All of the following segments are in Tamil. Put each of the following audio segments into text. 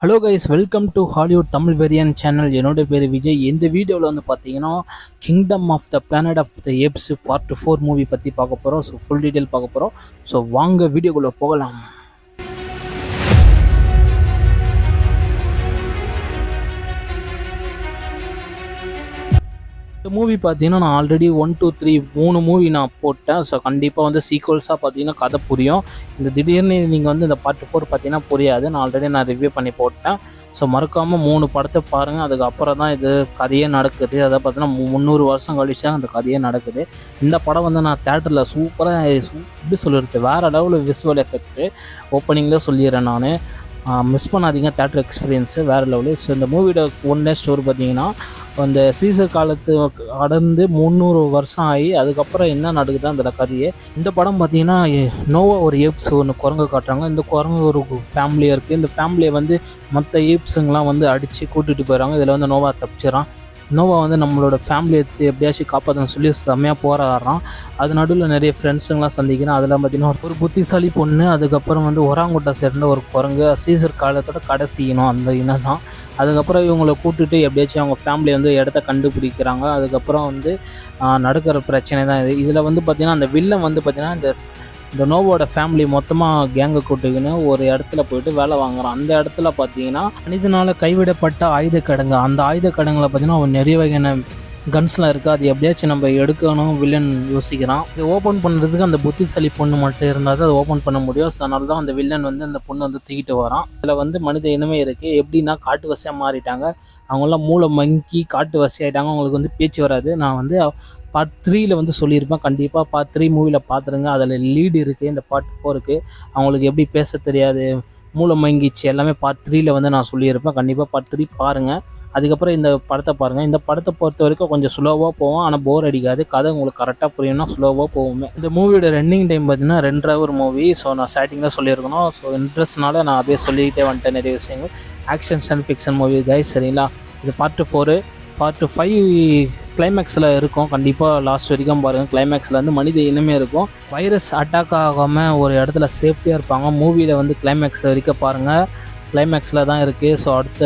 Hello guys, welcome to Hollywood Tamil வெரியன் சேனல். என்னோட பேர் விஜய். இந்த வீடியோவில் வந்து பார்த்தீங்கன்னா kingdom of the planet of the apes part 4 movie பற்றி பார்க்க போகிறோம். ஸோ ஃபுல் டீட்டெயில் பார்க்க போகிறோம். ஸோ வாங்க வீடியோக்குள்ளே போகலாம். இந்த மூவி பார்த்தீங்கன்னா நான் ஆல்ரெடி 1, 2, 3 3 மூவி நான் போட்டேன். ஸோ கண்டிப்பாக வந்து சீக்வல்ஸாக பார்த்தீங்கன்னா கதை புரியும். இந்த திடீர்னு நீங்கள் வந்து இந்த பார்ட் 4 பார்த்தீங்கன்னா புரியாது. நான் ரிவ்யூ பண்ணி போட்டேன். ஸோ மறக்காமல் 3 படத்தை பாருங்கள். அதுக்கப்புறம் தான் இது கதையே நடக்குது. அதை பார்த்தீங்கன்னா 300 வருஷம் கழிச்சு தான் அந்த கதையே நடக்குது. இந்த படம் வந்து நான் தேட்டரில் சூப்பராக எப்படி சொல்லிடுது, வேறு லெவலில் விஷுவல் எஃபெக்ட்டு ஓப்பனிங்கில் சொல்லிடுறேன். நான் மிஸ் பண்ணாதீங்க, தேட்டர் எக்ஸ்பீரியன்ஸு வேறு லெவலு. ஸோ இந்த மூவியோட ஒன் டே ஸ்டோரி பார்த்தீங்கன்னா அந்த சீசர் காலத்து கடந்து 300 வருஷம் ஆகி அதுக்கப்புறம் என்ன நடக்குது அந்த கதையே. இந்த படம் பார்த்தீங்கன்னா நோவா ஒரு ஏப்ஸ் ஒன்று குரங்கு காட்டுறாங்க. இந்த குரங்கு ஒரு ஃபேமிலியாக இருக்குது. இந்த ஃபேமிலியை வந்து மற்ற ஏப்ஸுங்கெலாம் வந்து அடித்து கூட்டிகிட்டு போயிடறாங்க. இதில் வந்து நோவா தப்பிச்சிடறான். நோவா வந்து நம்மளோட ஃபேமிலியை வச்சு எப்படியாச்சும் காப்பாற்றணும்னு சொல்லி செம்மையாக போராடுறான். அது நடுவில் நிறைய ஃப்ரெண்ட்ஸுங்களாம் சந்திக்கிறான். அதெல்லாம் பார்த்தீங்கன்னா ஒரு புத்திசாலி பொண்ணு, அதுக்கப்புறம் வந்து ஒராங்குட்டா சேர்ந்த ஒரு குரங்கு, சீசர் காலத்தோட கடைசி இனம் அந்த இனம் தான். அதுக்கப்புறம் இவங்களை கூப்பிட்டுட்டு எப்படியாச்சும் அவங்க ஃபேமிலி வந்து இடத்த கண்டுபிடிக்கிறாங்க. அதுக்கப்புறம் வந்து நடக்கிற பிரச்சனை தான் இது. இதில் வந்து பார்த்திங்கன்னா அந்த வில்லன் வந்து பார்த்திங்கன்னா இந்த நோவோட ஃபேமிலி மொத்தமாக கேங்கை கூட்டுக்குன்னு ஒரு இடத்துல போயிட்டு வேலை வாங்குறான். அந்த இடத்துல பார்த்தீங்கன்னா மனிதனால் கைவிடப்பட்ட ஆயுத கிடங்கு, அந்த ஆயுத கிடங்குல பார்த்தீங்கன்னா அவன் நிறைய வகையான கன்ஸ்லாம் இருக்குது. அது எப்படியாச்சும் நம்ம எடுக்கணும் வில்லன் யோசிக்கிறான். இதை ஓப்பன் பண்ணுறதுக்கு அந்த புத்திசாலி பொண்ணு மட்டும் இருந்தால் அதை ஓப்பன் பண்ண முடியும். ஸோ அதனால தான் அந்த வில்லன் வந்து அந்த பொண்ணு வந்து தூக்கிட்டு வரான். இதில் வந்து மனித இனமே இருக்குது. எப்படின்னா காட்டு வசையாக மாறிட்டாங்க. அவங்களாம் மூளை மங்கி காட்டு வசையாயிட்டாங்க. அவங்களுக்கு வந்து பேச்சு வராது. நான் வந்து பார்ட் 3ல் வந்து சொல்லியிருப்பேன். கண்டிப்பாக பார்ட் 3 மூவியில் பார்த்துருங்க. அதில் லீடு இருக்குது. இந்த பார்ட் 4க்கு அவங்களுக்கு எப்படி பேச தெரியாது, மூளை மங்கிச்சு, எல்லாமே பார்ட் 3ல் வந்து நான் சொல்லியிருப்பேன். கண்டிப்பாக பார்ட் 3 பாருங்கள். அதுக்கப்புறம் இந்த படத்தை பாருங்கள். இந்த படத்தை பொறுத்த வரைக்கும் கொஞ்சம் ஸ்லோவாக போவோம், ஆனால் போர் அடிக்காது. கதை உங்களுக்கு கரெக்டாக புரியும்னா ஸ்லோவாக போவோமே. இந்த மூவியோட ரன்னிங் டைம் பார்த்தீங்கன்னா 2 ஹவர் மூவி. ஸோ நான் ஸ்டார்டிங்கில் சொல்லியிருக்கணும். ஸோ இன்ட்ரெஸ்ட்னால நான் அப்படியே சொல்லிக்கிட்டே வந்துட்டேன் நிறைய விஷயங்கள். Action and fiction movie guys, சரிங்களா? இது பார்ட் 4. பார்ட் 5 கிளைமேக்ஸில் இருக்கும். கண்டிப்பாக லாஸ்ட் வரைக்கும் பாருங்கள். கிளைமேக்ஸில் வந்து மனித இனமே இருக்கும். வைரஸ் அட்டாக் ஆகாமல் ஒரு இடத்துல சேஃப்டியாக இருப்பாங்க. மூவியில் வந்து கிளைமேக்ஸ் வரைக்கும் பாருங்கள். கிளைமேக்ஸில் தான் இருக்குது. ஸோ அடுத்த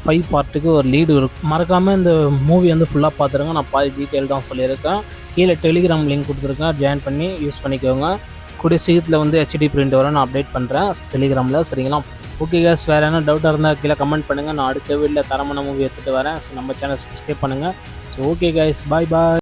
5 பார்ட்டுக்கு ஒரு லீடு இருக்கும். மறக்காமல் இந்த மூவி வந்து ஃபுல்லாக பார்த்துருங்க. நான் பாதி டீட்டெயில் தான் சொல்லியிருக்கேன். கீழே டெலிகிராம் லிங்க் கொடுத்துருக்கேன், ஜாயின் பண்ணி யூஸ் பண்ணிக்கோங்க. கூடிய சீக்கிரத்தில் வந்து HD பிரிண்ட் வர நான் அப்டேட் பண்ணுறேன் டெலிகிராமில், சரிங்களா? ஓகே கேஸ், வேறு என்ன டவுட்டாக இருந்தால் கீழே கமெண்ட் பண்ணுங்கள். நான் அடுத்த வீடியோவில் தரமான மூவி எடுத்துகிட்டு வரேன். ஸோ நம்ம சேனல் சப்ஸ்கிரைப் பண்ணுங்கள். ஸோ ஓகே கைஸ், பாய் பாய்.